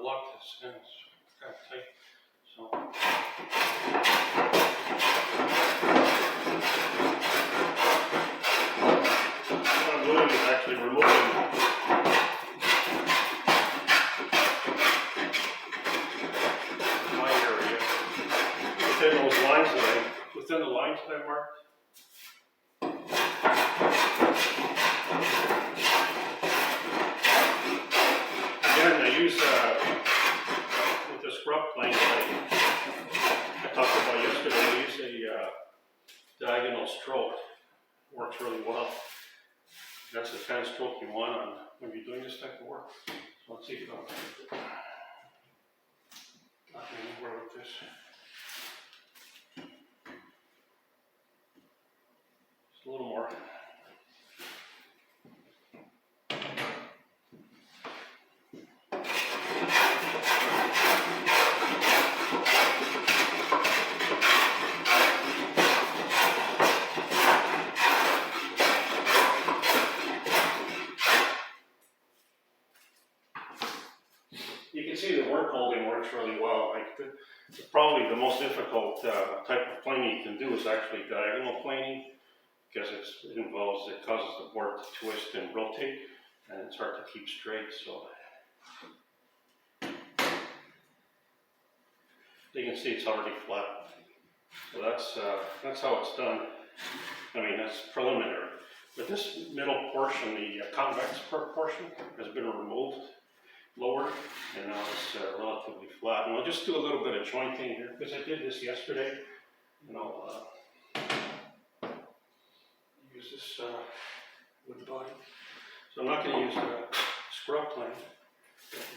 lock this in. It's kind of tight. So. What I'm doing is actually removing my area within those lines within the lines that I marked. Again, I use with the scrub plane that I talked about yesterday. I use a diagonal stroke. Works really well. That's the kind of stroke you want on when you're doing this type of work. So let's see if I can anywhere with this. Just a little more. You can see the work holding works really well. Like probably the most difficult type of planing you can do is actually diagonal planing, because it causes the board to twist and rotate, and it's hard to keep straight. So you can see it's already flat. So that's how it's done. I mean, that's preliminary. But this middle portion, the convex portion, has been removed. Lower, and now it's relatively flat. And I'll just do a little bit of jointing here because I did this yesterday. And I'll use this wood body. So I'm not going to use the scrub plane.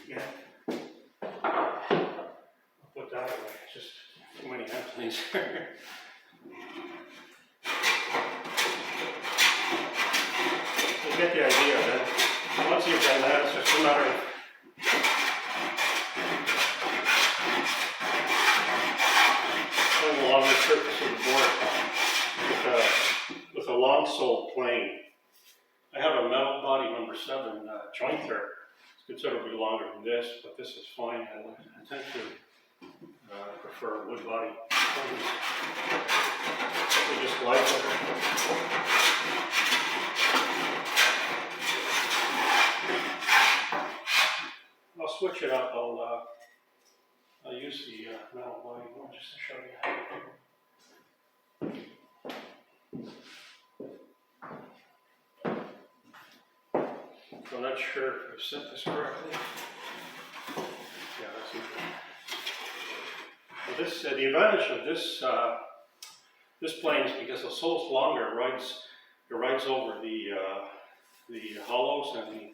Again, I'll put that away. Just too many hand planes. You get the idea then. Once you've done that, it's just a matter of along the surface of the board with a long sole plane. I have a metal body number 7 joint there. It's considerably longer than this, but this is fine. I tend to prefer wood body. So just glide it. I'll switch it up. I'll use the metal body one just to show you. So I'm not sure if I've set this correctly. Yeah, that's good. So the advantage of this plane is because the sole's longer, it rides over the hollows and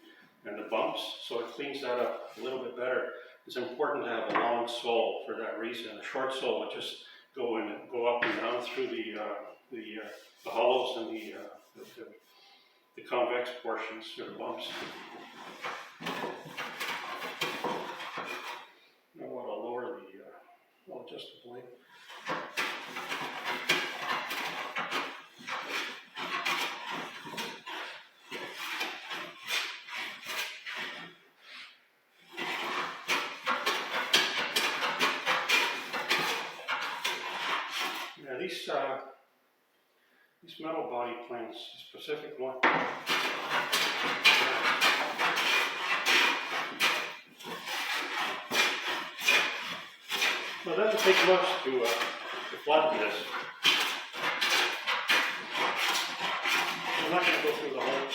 the bumps, so it cleans that up a little bit better. It's important to have a long sole for that reason. A short sole would just go up and down through the hollows and the convex portions or the bumps. Now what, I'll lower I'll adjust the blade. These metal body planes, the specific one. Well, it doesn't take much to flatten this. I'm not going to go through the whole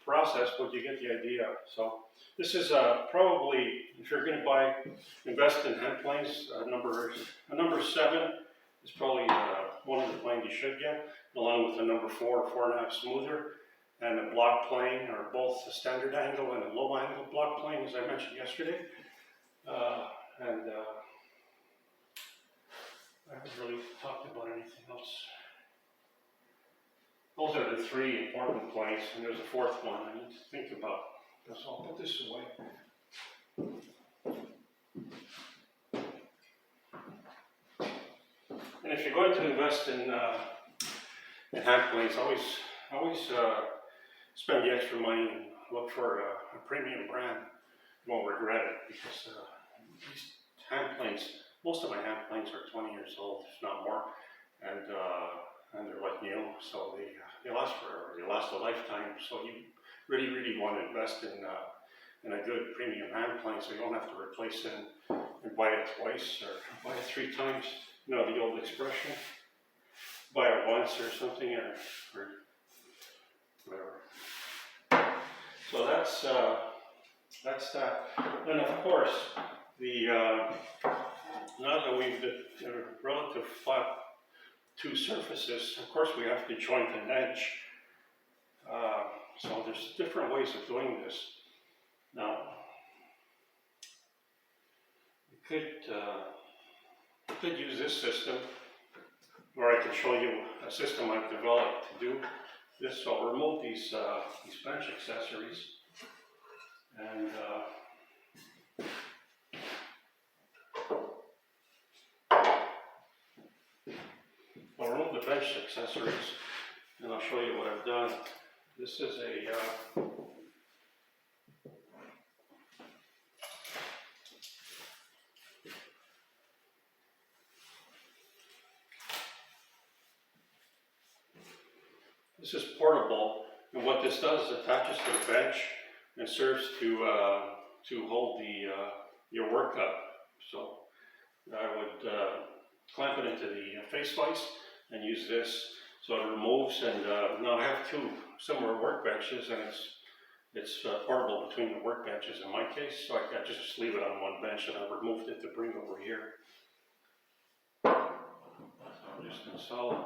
process, but you get the idea. So this is probably, if you're going to invest in hand planes, number 7 is probably one of the planes you should get, along with the number 4, 4.5 smoother, and a block plane, or both a standard angle and a low angle block plane, as I mentioned yesterday. I haven't really talked about anything else. Those are the 3 important planes, and there's a 4th one I need to think about. So I'll put this away. And if you're going to invest in hand planes, always spend the extra money and look for a premium brand. You won't regret it, because these hand planes, most of my hand planes are 20 years old, if not more, and they're like new, so they last forever. They last a lifetime. So you really want to invest in a good premium hand plane, so you don't have to replace it and buy it twice or buy it 3 times. You know the old expression, buy it once or something, or whatever. So that's that. And of course, now that we've got a relative flat 2 surfaces, of course we have to joint an edge. So there's different ways of doing this. Now, you could use this system, or I can show you a system I've developed to do this. So I'll remove these bench accessories, and I'll remove the bench accessories, and I'll show you what I've done. This is this is portable, and what this does is attaches to the bench and serves to hold your work up. So I would clamp it into the face vise and use this, so it removes. And now I have 2 similar workbenches, and it's portable between the workbenches in my case, so I can just leave it on one bench, and I removed it to bring over here. So I'll just install it.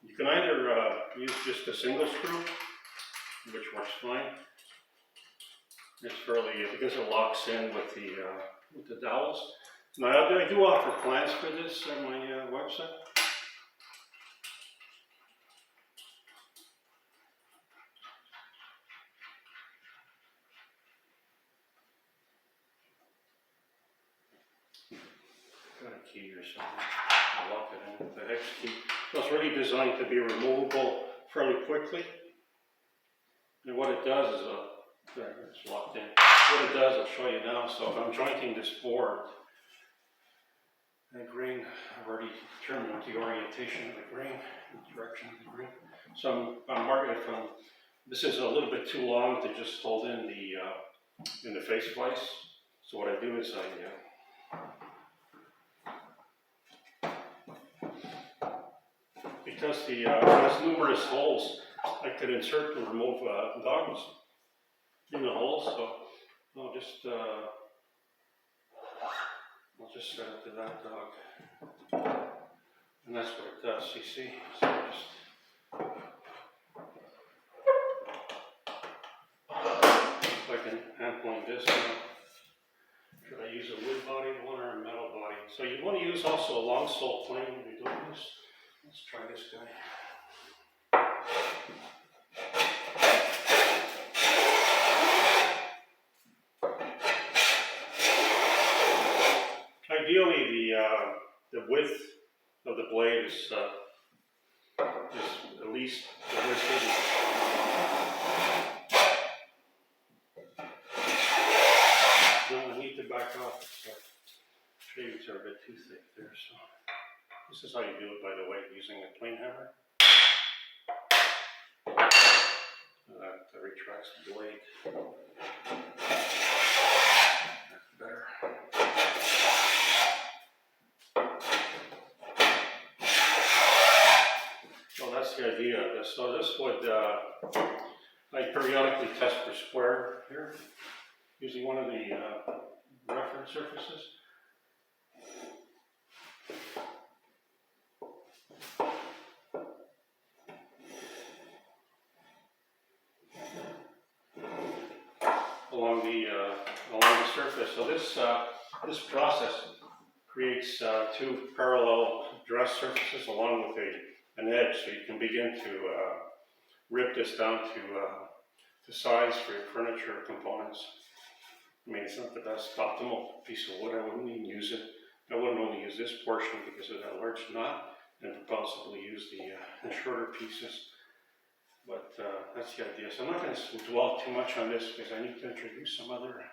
You can either use just a single screw, which works fine. It's fairly, because it locks in with the dowels. Now I do offer plans for this on my website. Got a key or something. I'll lock it in with the hex key. So it's really designed to be removable fairly quickly. And what it does is, there, it's locked in. What it does, I'll show you now. So if I'm jointing this board, the grain, I've already determined the orientation of the grain, the direction of the grain. So I'm marking it from, this is a little bit too long to just hold in the face vise. So what I do is because it has numerous holes, I could insert and remove dogs in the holes. So I'll just set it to that dog, and that's what it does. You see, so if I can hand point this now. Should I use a wood body one or a metal body? So you want to use also a long sole plane when you're doing this. Let's try this guy. Ideally, the width of the blade is at least the width. No, I need to back off. Shades are a bit too thick there, so this is how you do it, by the way, using a plane hammer. That retracts the blade. That's better. So that's the idea of this. So this would, I periodically test for square here, using one of the reference surfaces. Along the surface. So this process creates 2 parallel dress surfaces along with an edge, so you can begin to rip this down to size for your furniture components. I mean, it's not the best optimal piece of wood. I wouldn't even use it. I wouldn't only use this portion because of that large knot, and possibly use the shorter pieces. But that's the idea. So I'm not going to dwell too much on this because I need to introduce some other